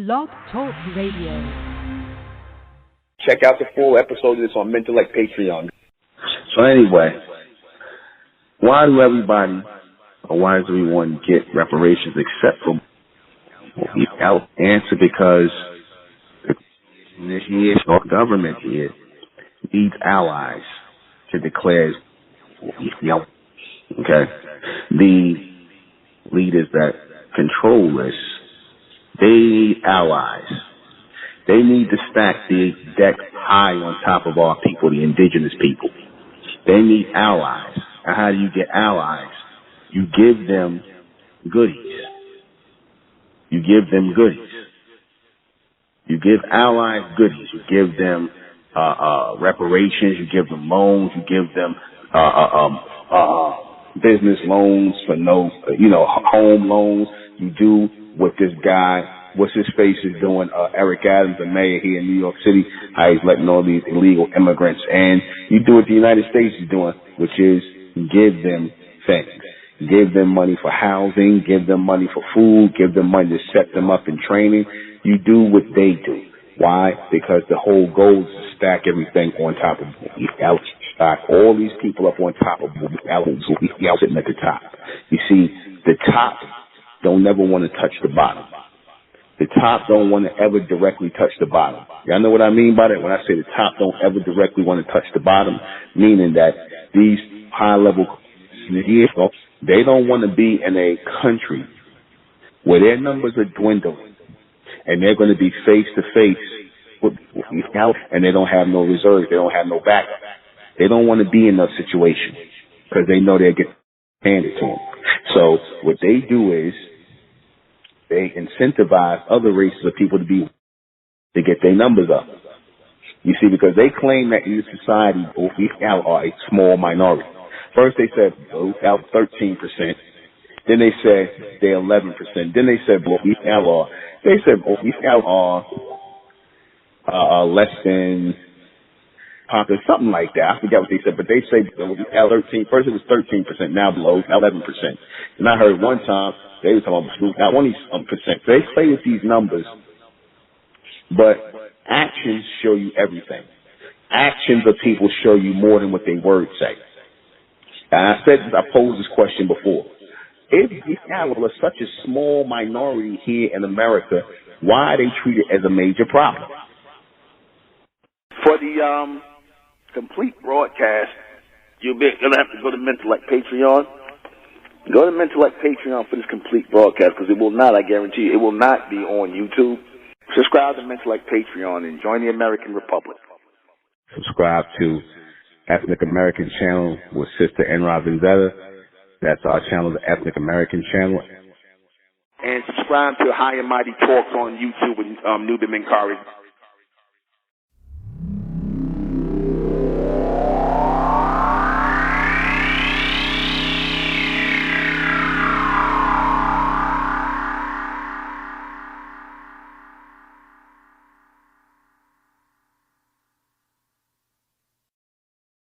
Blog Talk Radio. Check out the full episode of this on MENTELLECT Patreon. So anyway, why do everybody, or why does everyone get reparations except for the answer? Because the government here needs allies to declare, okay, the leaders that control this, they need allies. They need to stack the deck high on top of our people, the indigenous people. They need allies. And how do you get allies? You give them goodies. You give them goodies. You give allies goodies. You give them reparations. You give them loans. You give them business loans for home loans. You do what this guy, what's his face, is doing. Eric Adams, the mayor here in New York City, how he's letting all these illegal immigrants. And you do what the United States is doing, which is give them things. Give them money for housing, give them money for food, give them money to set them up in training. You do what they do. Why? Because the whole goal is to stack everything on top of stack all these people up on top of sitting at the top. You see, the top don't never want to touch the bottom. The top don't want to ever directly touch the bottom. Y'all know what I mean by that? When I say the top don't ever directly want to touch the bottom, meaning that these high-level, they don't want to be in a country where their numbers are dwindling and they're going to be face-to-face with and they don't have no reserves, they don't have no backup. They don't want to be in that situation because they know they'll get handed to them. So what they do is they incentivize other races of people to get their numbers up. You see, because they claim that in this society, we are a small minority. First they said out 13%. Then they said they're 11%. Then they said we are less than popular, something like that. I forget what they said, but they say 13. First it was 13%, now below 11%. And I heard one time they were talking about 20%. So they play with these numbers, but actions show you everything. Actions of people show you more than what their words say. And I posed this question before. If people are such a small minority here in America, why are they treated as a major problem? For the complete broadcast, you're going to have to go to MENTELLECT Patreon. Go to MENTELLECT Patreon for this complete broadcast, because it will not, I guarantee you, it will not be on YouTube. Subscribe to MENTELLECT Patreon and join the American Republic. Subscribe to Ethnic American channel with Sister Enra Vendetta. That's our channel, the Ethnic American channel. And subscribe to High and Mighty Talks on YouTube with NUBEN MENKARAYZZ.